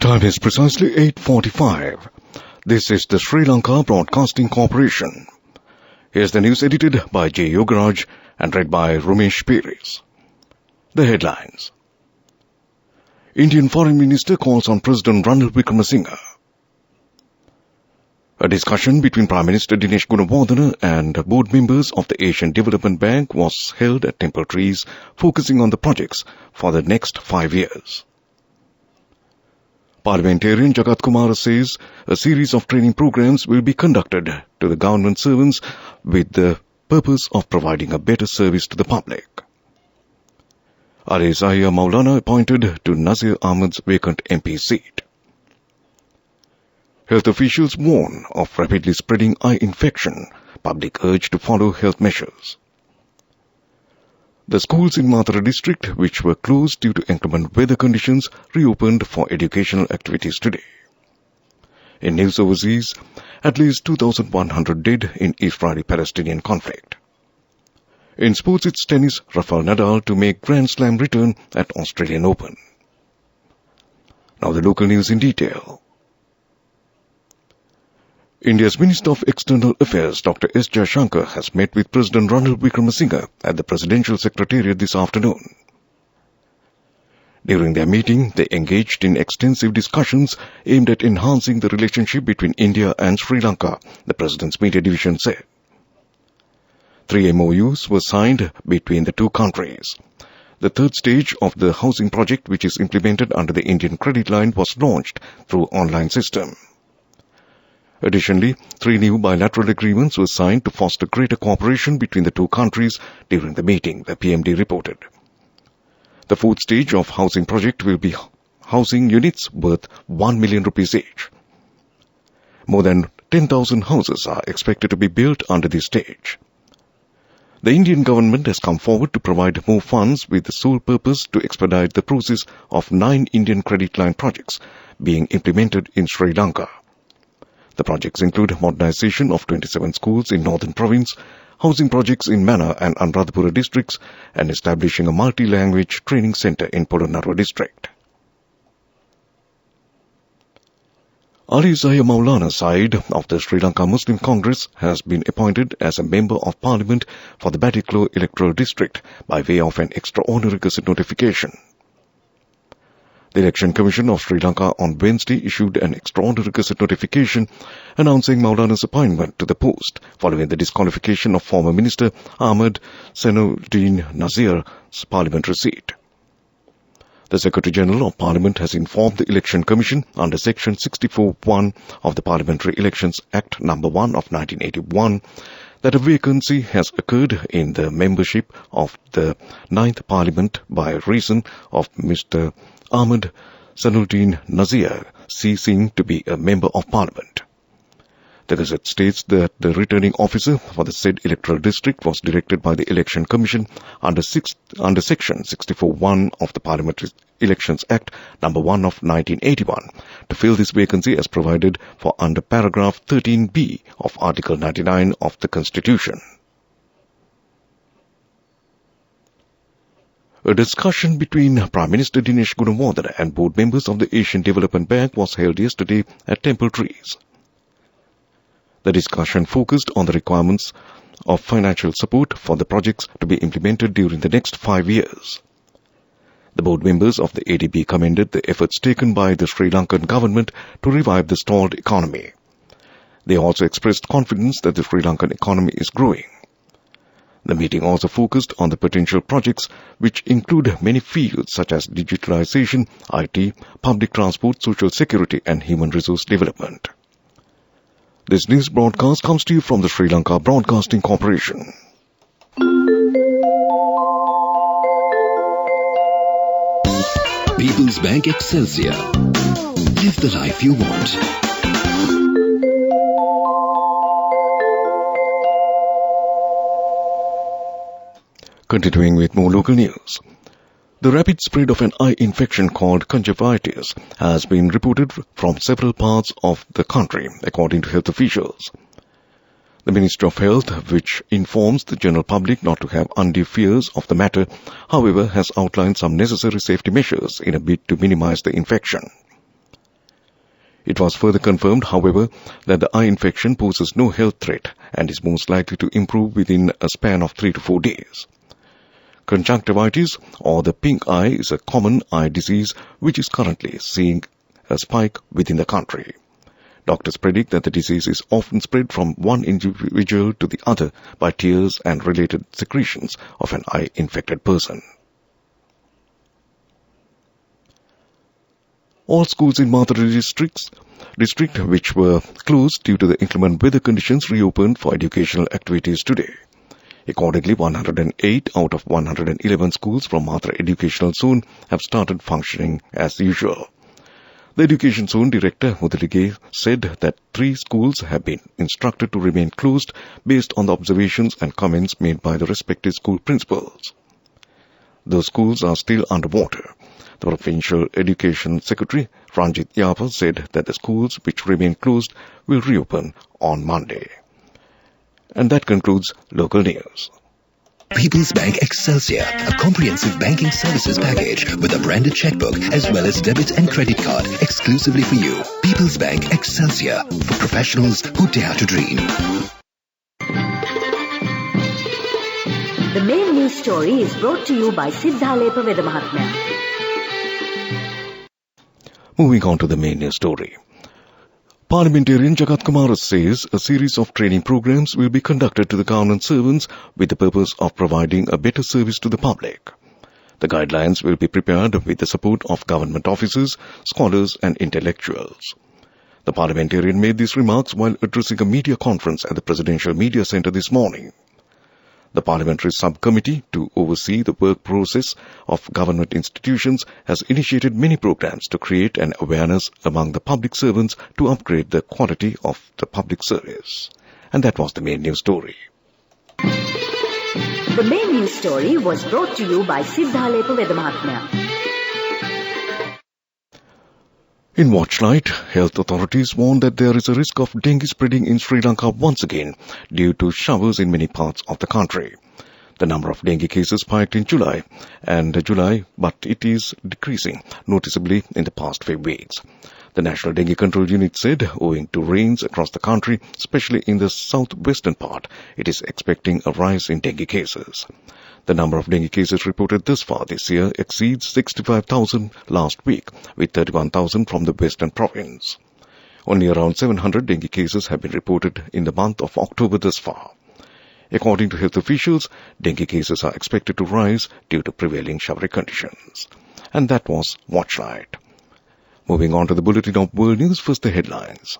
Time is precisely 8:45. This is the Sri Lanka Broadcasting Corporation. Here's the news edited by J. Yogaraj and read by Rumesh Peris. The headlines. Indian Foreign Minister calls on President Ranil Wickremesinghe. A discussion between Prime Minister Dinesh Gunawardena and board members of the Asian Development Bank was held at Temple Trees, focusing on the projects for the next 5 years. Parliamentarian Jagat Kumar says a series of training programs will be conducted to the government servants with the purpose of providing a better service to the public. Ali Zahia Maulana appointed to Nazir Ahmed's vacant MP seat. Health officials warn of rapidly spreading eye infection. Public urge to follow health measures. The schools in Mathura district, which were closed due to inclement weather conditions, reopened for educational activities today. In news overseas, at least 2,100 dead in Israeli-Palestinian conflict. In sports, it's tennis Rafael Nadal to make Grand Slam return at Australian Open. Now the local news in detail. India's Minister of External Affairs, Dr. S. Jaishankar, has met with President Ranil Wickremesinghe at the Presidential Secretariat this afternoon. During their meeting, they engaged in extensive discussions aimed at enhancing the relationship between India and Sri Lanka, the President's media division said. 3 MOUs were signed between the two countries. The third stage of the housing project, which is implemented under the Indian credit line, was launched through online system. Additionally, 3 new bilateral agreements were signed to foster greater cooperation between the two countries during the meeting, the PMD reported. The fourth stage of housing project will be housing units worth 1 million rupees each. More than 10,000 houses are expected to be built under this stage. The Indian government has come forward to provide more funds with the sole purpose to expedite the process of 9 Indian credit line projects being implemented in Sri Lanka. The projects include modernization of 27 schools in Northern Province, housing projects in Mana and Anuradhapura districts, and establishing a multi-language training center in Polonnaruwa district. Ali Zahia Maulana Said of the Sri Lanka Muslim Congress has been appointed as a Member of Parliament for the Batiklo electoral district by way of an extraordinary gazette notification. The Election Commission of Sri Lanka on Wednesday issued an extraordinary gazette notification announcing Maulana's appointment to the post following the disqualification of former Minister Ahmed Zainuddin Nazir's parliamentary seat. The Secretary-General of Parliament has informed the Election Commission under Section 64(1) of the Parliamentary Elections Act No. 1 of 1981 that a vacancy has occurred in the membership of the 9th Parliament by reason of Mr. Ahmed Zainuddin Nazir ceasing to be a Member of Parliament. The Gazette states that the returning officer for the said electoral district was directed by the Election Commission under Section 64(1) of the Parliamentary Elections Act No. 1 of 1981 to fill this vacancy as provided for under paragraph 13b of Article 99 of the Constitution. A discussion between Prime Minister Dinesh Gunawardena and board members of the Asian Development Bank was held yesterday at Temple Trees. The discussion focused on the requirements of financial support for the projects to be implemented during the next 5 years. The board members of the ADB commended the efforts taken by the Sri Lankan government to revive the stalled economy. They also expressed confidence that the Sri Lankan economy is growing. The meeting also focused on the potential projects, which include many fields such as digitalization, IT, public transport, social security, and human resource development. This news broadcast comes to you from the Sri Lanka Broadcasting Corporation. People's Bank Excelsior. Live the life you want. Continuing with more local news. The rapid spread of an eye infection called conjunctivitis has been reported from several parts of the country, according to health officials. The Ministry of Health, which informs the general public not to have undue fears of the matter, however, has outlined some necessary safety measures in a bid to minimize the infection. It was further confirmed, however, that the eye infection poses no health threat and is most likely to improve within a span of 3 to 4 days. Conjunctivitis, or the pink eye, is a common eye disease which is currently seeing a spike within the country. Doctors predict that the disease is often spread from one individual to the other by tears and related secretions of an eye-infected person. All schools in Mathura district which were closed due to the inclement weather conditions reopened for educational activities today. Accordingly, 108 out of 111 schools from Mathura Educational Zone have started functioning as usual. The Education Zone Director, Mudalige, said that 3 schools have been instructed to remain closed based on the observations and comments made by the respective school principals. Those schools are still underwater. The Provincial Education Secretary, Ranjit Yapa, said that the schools which remain closed will reopen on Monday. And that concludes local news. People's Bank Excelsior, a comprehensive banking services package with a branded checkbook as well as debit and credit card exclusively for you. People's Bank Excelsior, for professionals who dare to dream. The main news story is brought to you by Sinhala Veda. Moving on to the main news story. Parliamentarian Jagat Kumar says a series of training programs will be conducted to the government servants with the purpose of providing a better service to the public. The guidelines will be prepared with the support of government officers, scholars and intellectuals. The parliamentarian made these remarks while addressing a media conference at the Presidential Media Centre this morning. The Parliamentary Subcommittee to oversee the work process of government institutions has initiated many programs to create an awareness among the public servants to upgrade the quality of the public service. And that was the main news story. The main news story was brought to you by Sinhala Veda. In Watchlight, health authorities warn that there is a risk of dengue spreading in Sri Lanka once again due to showers in many parts of the country. The number of dengue cases spiked in July, but it is decreasing noticeably in the past few weeks. The National Dengue Control Unit said, owing to rains across the country, especially in the southwestern part, it is expecting a rise in dengue cases. The number of dengue cases reported thus far this year exceeds 65,000 last week, with 31,000 from the western province. Only around 700 dengue cases have been reported in the month of October thus far. According to health officials, dengue cases are expected to rise due to prevailing showery conditions. And that was Watchlight. Moving on to the bulletin of world news, first the headlines.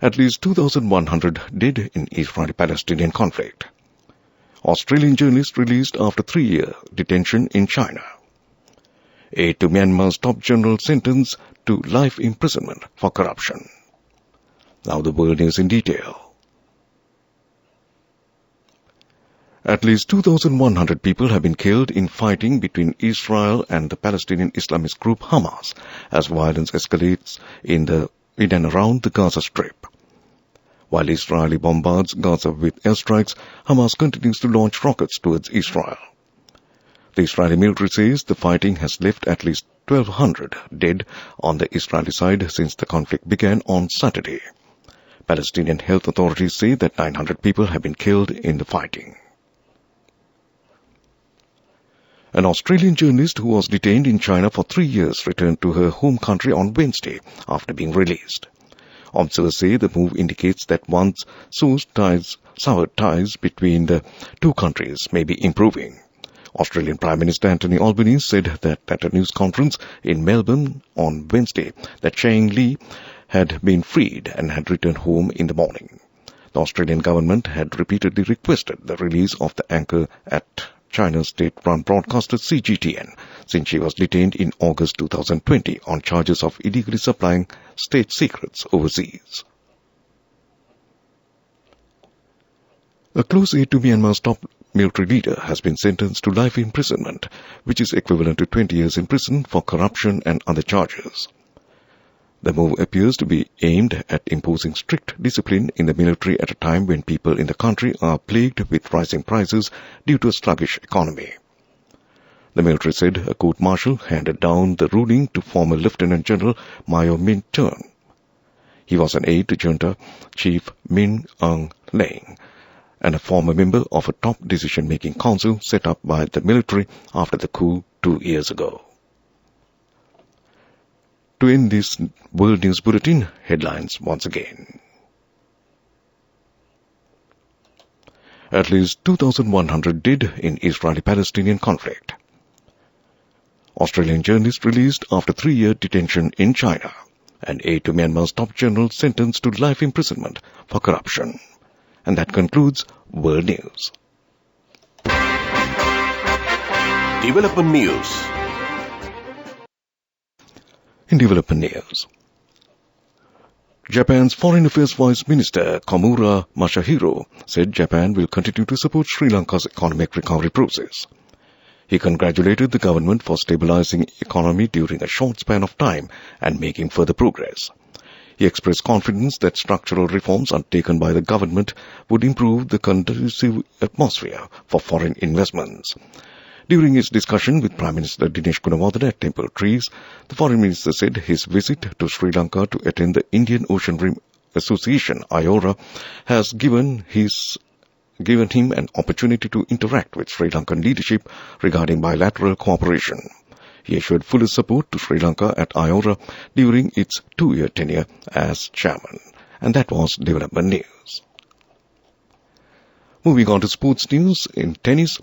At least 2,100 dead in Israeli-Palestinian conflict. Australian journalist released after 3-year detention in China. Aid to Myanmar's top general sentenced to life imprisonment for corruption. Now the world news in detail. At least 2,100 people have been killed in fighting between Israel and the Palestinian Islamist group Hamas as violence escalates in and around the Gaza Strip. While Israel bombards Gaza with airstrikes, Hamas continues to launch rockets towards Israel. The Israeli military says the fighting has left at least 1,200 dead on the Israeli side since the conflict began on Saturday. Palestinian health authorities say that 900 people have been killed in the fighting. An Australian journalist who was detained in China for 3 years returned to her home country on Wednesday after being released. Observers say the move indicates that once soured ties between the two countries may be improving. Australian Prime Minister Anthony Albanese said that at a news conference in Melbourne on Wednesday that Chang Li had been freed and had returned home in the morning. The Australian government had repeatedly requested the release of the anchor at China's state-run broadcaster CGTN since she was detained in August 2020 on charges of illegally supplying state secrets overseas. A close aide to Myanmar's top military leader has been sentenced to life imprisonment, which is equivalent to 20 years in prison for corruption and other charges. The move appears to be aimed at imposing strict discipline in the military at a time when people in the country are plagued with rising prices due to a sluggish economy. The military said a court-martial handed down the ruling to former Lieutenant General Mayo Min Turn. He was an aide to junta chief Min Aung Hlaing and a former member of a top decision-making council set up by the military after the coup 2 years ago. To end this World News Bulletin, headlines once again. At least 2,100 dead in Israeli-Palestinian conflict. Australian journalist released after 3-year detention in China. And aide to Myanmar's top general sentenced to life imprisonment for corruption. And that concludes World News. Development News. In development news, Japan's Foreign Affairs Vice Minister Komura Masahiro said Japan will continue to support Sri Lanka's economic recovery process. He congratulated the government for stabilizing the economy during a short span of time and making further progress. He expressed confidence that structural reforms undertaken by the government would improve the conducive atmosphere for foreign investments. During his discussion with Prime Minister Dinesh Gunawardena at Temple Trees, the Foreign Minister said his visit to Sri Lanka to attend the Indian Ocean Rim Association, IORA, has given him an opportunity to interact with Sri Lankan leadership regarding bilateral cooperation. He assured full support to Sri Lanka at IORA during its 2-year tenure as chairman. And that was development news. Moving on to sports news, in tennis,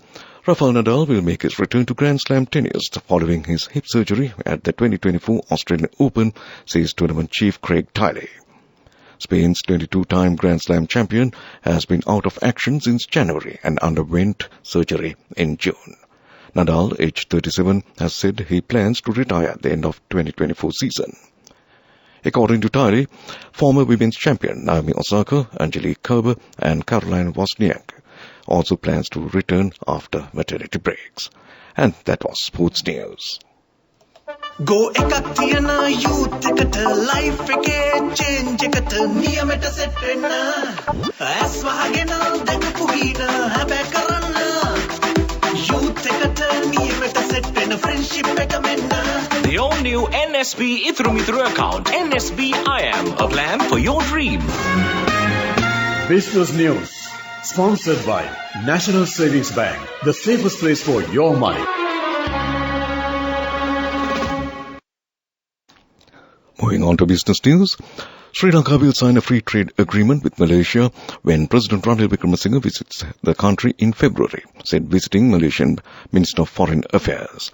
Rafael Nadal will make his return to Grand Slam tennis following his hip surgery at the 2024 Australian Open, says tournament chief Craig Tiley. Spain's 22-time Grand Slam champion has been out of action since January and underwent surgery in June. Nadal, aged 37, has said he plans to retire at the end of 2024 season. According to Tiley, former women's champion Naomi Osaka, Angelique Kerber and Caroline Wozniak also plans to return after maternity breaks. And that was sports news. Go ekak thiyana youth eකට life එකේ change එකට නියමෙට set වෙන්න ඇස් වහගෙන දැකපු ගීන හැබැ කරන්න youth එකට නියමෙට set වෙන friendship එක මෙන්න. The all-new NSB Ithru Mithru account, NSB IM, a plan for your dream. Business News, sponsored by National Savings Bank, the safest place for your money. Moving on to business news, Sri Lanka will sign a free trade agreement with Malaysia when President Ranil Wickremesinghe visits the country in February, said visiting Malaysian Minister of Foreign Affairs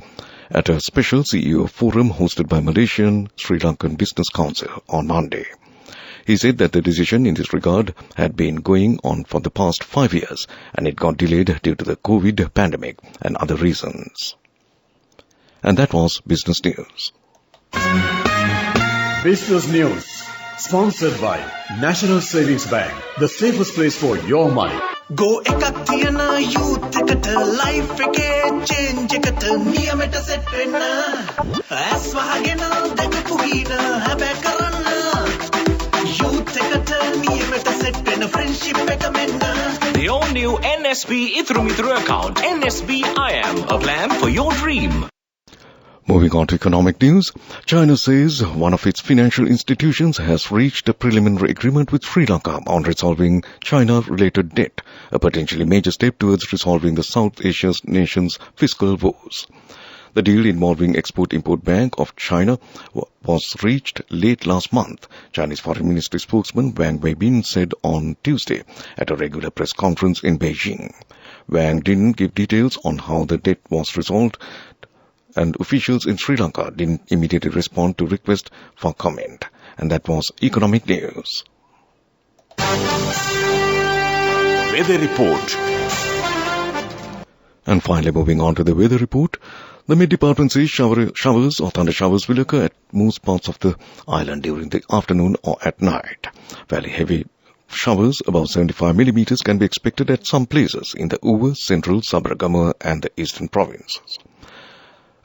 at a special CEO forum hosted by Malaysian Sri Lankan Business Council on Monday. He said that the decision in this regard had been going on for the past 5 years and it got delayed due to the COVID pandemic and other reasons. And that was business news. Business News, sponsored by National Savings Bank, the safest place for your money. Go ekak thiyana youth එකට life එකේ change එකට නියමෙට set වෙන්න ඇස් වහගෙන දැකපු ගීන හැබැ කරන්න youth එකට නියමෙට set වෙන friendship එක මෙන්න. The all-new NSB Ithru Mithru account, NSB IM, a plan for your dream. Moving on to economic news, China says one of its financial institutions has reached a preliminary agreement with Sri Lanka on resolving China-related debt, a potentially major step towards resolving the South Asian nation's fiscal woes. The deal involving Export-Import Bank of China was reached late last month, Chinese Foreign Ministry spokesman Wang Weibin said on Tuesday at a regular press conference in Beijing. Wang didn't give details on how the debt was resolved, and officials in Sri Lanka didn't immediately respond to request for comment. And that was economic news. Weather report. And finally, moving on to the weather report, the Met Department says showers or thunder showers will occur at most parts of the island during the afternoon or at night. Fairly heavy showers above 75 millimeters can be expected at some places in the Uva, Central, Sabaragamuwa and the Eastern provinces.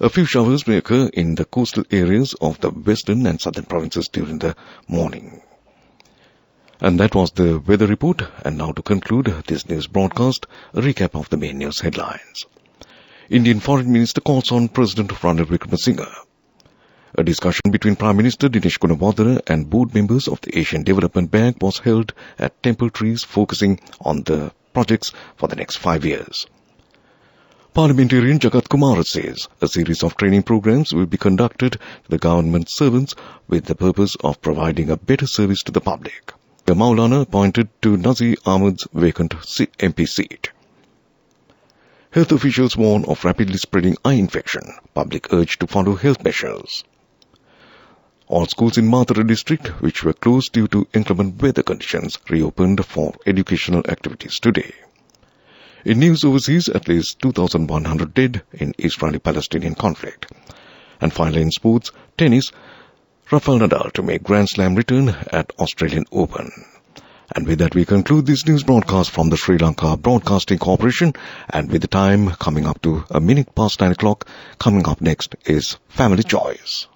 A few showers may occur in the coastal areas of the western and southern provinces during the morning. And that was the weather report. And now to conclude this news broadcast, a recap of the main news headlines. Indian Foreign Minister calls on President Ranil Wickremesinghe. A discussion between Prime Minister Dinesh Gunawardena and board members of the Asian Development Bank was held at Temple Trees, focusing on the projects for the next 5 years. Parliamentarian Jagat Kumar says a series of training programs will be conducted to the government servants with the purpose of providing a better service to the public. The Maulana appointed to Nazir Ahmed's vacant MP seat. Health officials warn of rapidly spreading eye infection. Public urged to follow health measures. All schools in Mathura district, which were closed due to inclement weather conditions, reopened for educational activities today. In news overseas, at least 2,100 dead in Israeli-Palestinian conflict. And finally in sports, tennis, Rafael Nadal to make Grand Slam return at Australian Open. And with that, we conclude this news broadcast from the Sri Lanka Broadcasting Corporation. And with the time coming up to 9:01, coming up next is Family Choice.